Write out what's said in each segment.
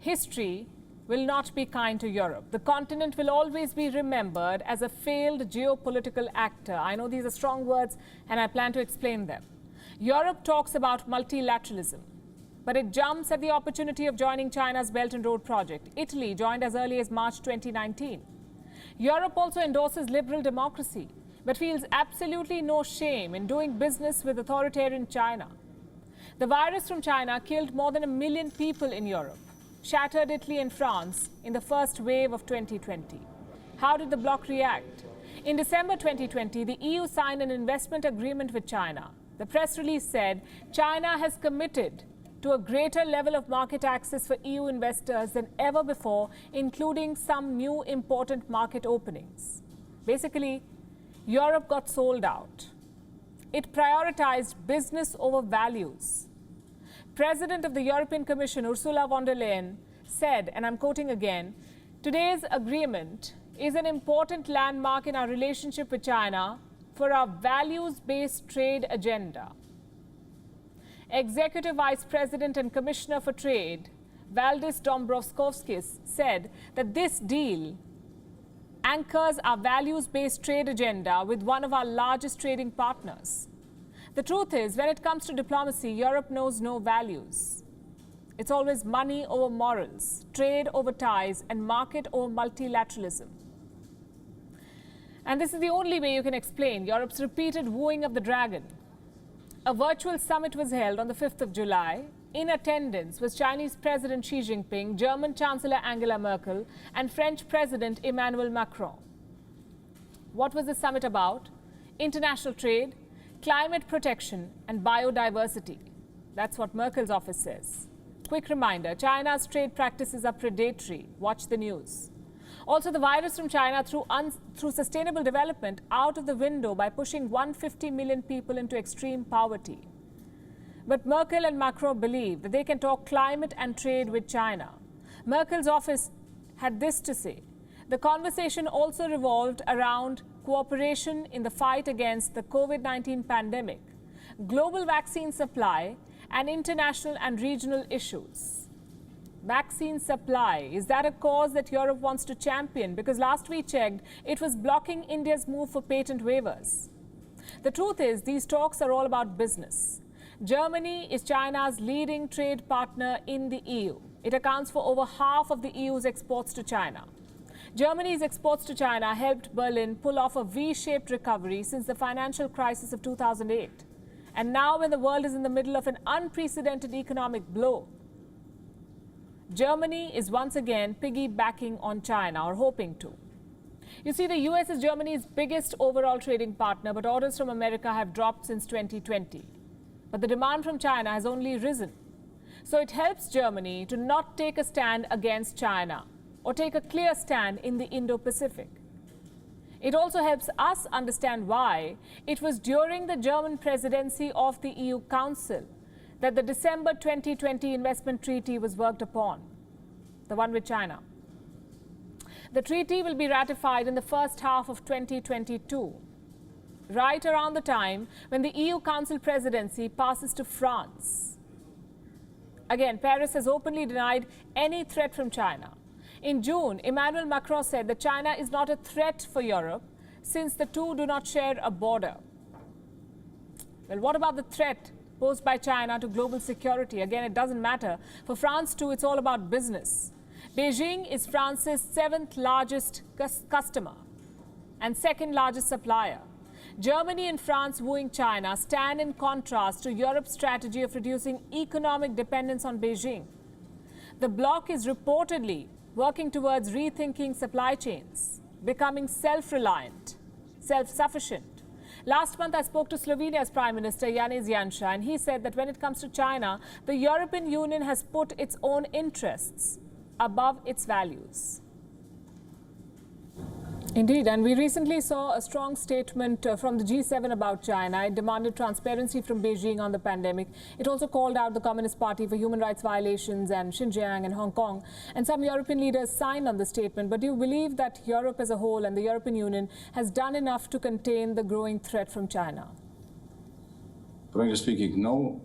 history will not be kind to Europe. The continent will always be remembered as a failed geopolitical actor. I know these are strong words and I plan to explain them. Europe talks about multilateralism, but it jumps at the opportunity of joining China's Belt and Road project. Italy joined as early as March 2019. Europe also endorses liberal democracy, but feels absolutely no shame in doing business with authoritarian China. The virus from China killed more than 1 million people in Europe, shattered Italy and France in the first wave of 2020. How did the bloc react? In December 2020, the EU signed an investment agreement with China. The press release said China has committed to a greater level of market access for EU investors than ever before, including some new important market openings. Basically, Europe got sold out. It prioritized business over values. President of the European Commission, Ursula von der Leyen, said, and I'm quoting again, "Today's agreement is an important landmark in our relationship with China for our values-based trade agenda." Executive Vice President and Commissioner for Trade, Valdis Dombrovskis, said that this deal anchors our values-based trade agenda with one of our largest trading partners. The truth is, when it comes to diplomacy, Europe knows no values. It's always money over morals, trade over ties, and market over multilateralism. And this is the only way you can explain Europe's repeated wooing of the dragon. A virtual summit was held on the 5th of July. In attendance was Chinese President Xi Jinping, German Chancellor Angela Merkel, and French President Emmanuel Macron. What was the summit about? International trade, climate protection, and biodiversity. That's what Merkel's office says. Quick reminder, China's trade practices are predatory. Watch the news. Also, the virus from China threw sustainable development out of the window by pushing 150 million people into extreme poverty. But Merkel and Macron believe that they can talk climate and trade with China. Merkel's office had this to say. The conversation also revolved around cooperation in the fight against the COVID-19 pandemic, global vaccine supply, and international and regional issues. Vaccine supply, is that a cause that Europe wants to champion? Because last we checked, it was blocking India's move for patent waivers. The truth is, these talks are all about business. Germany is China's leading trade partner in the EU. It accounts for over half of the EU's exports to China. Germany's exports to China helped Berlin pull off a V-shaped recovery since the financial crisis of 2008. And now, when the world is in the middle of an unprecedented economic blow, Germany is once again piggybacking on China, or hoping to. You see, the US is Germany's biggest overall trading partner, but orders from America have dropped since 2020. But the demand from China has only risen. So it helps Germany to not take a stand against China or take a clear stand in the Indo-Pacific. It also helps us understand why it was during the German presidency of the EU Council that the December 2020 investment treaty was worked upon, the one with China. The treaty will be ratified in the first half of 2022, right around the time when the EU Council presidency passes to France. Again, Paris has openly denied any threat from China. In June, Emmanuel Macron said that China is not a threat for Europe since the two do not share a border. Well, what about the threat posed by China to global security? Again, it doesn't matter. For France too, it's all about business. Beijing is France's 7th largest customer and 2nd largest supplier. Germany and France wooing China stand in contrast to Europe's strategy of reducing economic dependence on Beijing. The bloc is reportedly working towards rethinking supply chains, becoming self-reliant, self-sufficient. Last month, I spoke to Slovenia's Prime Minister, Janez Janša, and he said that when it comes to China, the European Union has put its own interests above its values. Indeed, and we recently saw a strong statement from the G7 about China. It demanded transparency from Beijing on the pandemic. It also called out the Communist Party for human rights violations and Xinjiang and Hong Kong. And some European leaders signed on the statement. But do you believe that Europe as a whole and the European Union has done enough to contain the growing threat from China? Frankly speaking, no.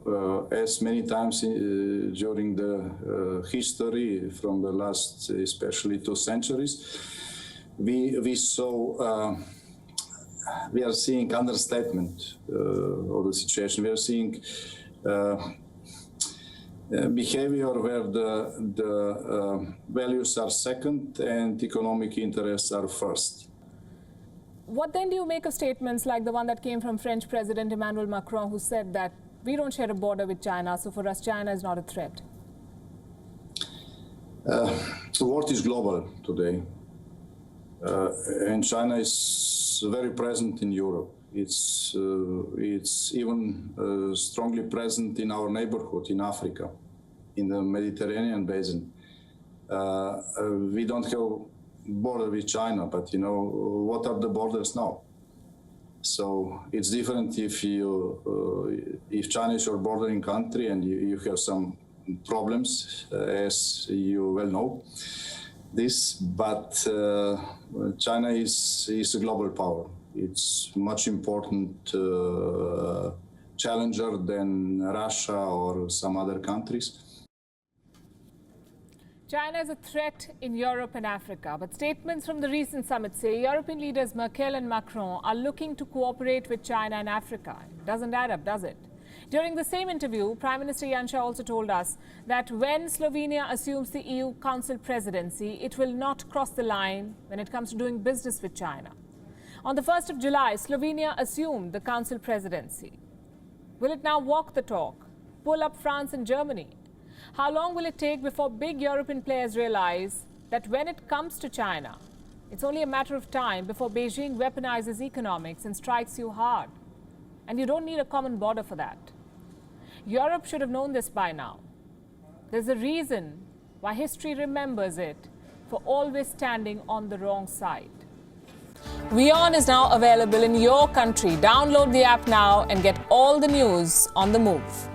As many times during the history from the last, especially 2 centuries, we are seeing understatement of the situation. We are seeing behavior where the values are second and economic interests are first. What then do you make of statements like the one that came from French President Emmanuel Macron, who said that we don't share a border with China, so for us China is not a threat? The world is global today, and China is very present in Europe. It's even strongly present in our neighborhood in Africa, in the Mediterranean basin. We don't have border with China, but what are the borders now? So it's different if China is your bordering country and you have some problems, as you well know this, but China is a global power. It's much important challenger than Russia or some other countries. China is a threat in Europe and Africa, but statements from the recent summit say European leaders Merkel and Macron are looking to cooperate with China and Africa. It doesn't add up, does it? During the same interview, Prime Minister Janša also told us that when Slovenia assumes the EU Council presidency, it will not cross the line when it comes to doing business with China. On the 1st of July, Slovenia assumed the Council presidency. Will it now walk the talk, pull up France and Germany? How long will it take before big European players realize that when it comes to China, it's only a matter of time before Beijing weaponizes economics and strikes you hard? And you don't need a common border for that. Europe should have known this by now. There's a reason why history remembers it for always standing on the wrong side. WION is now available in your country. Download the app now and get all the news on the move.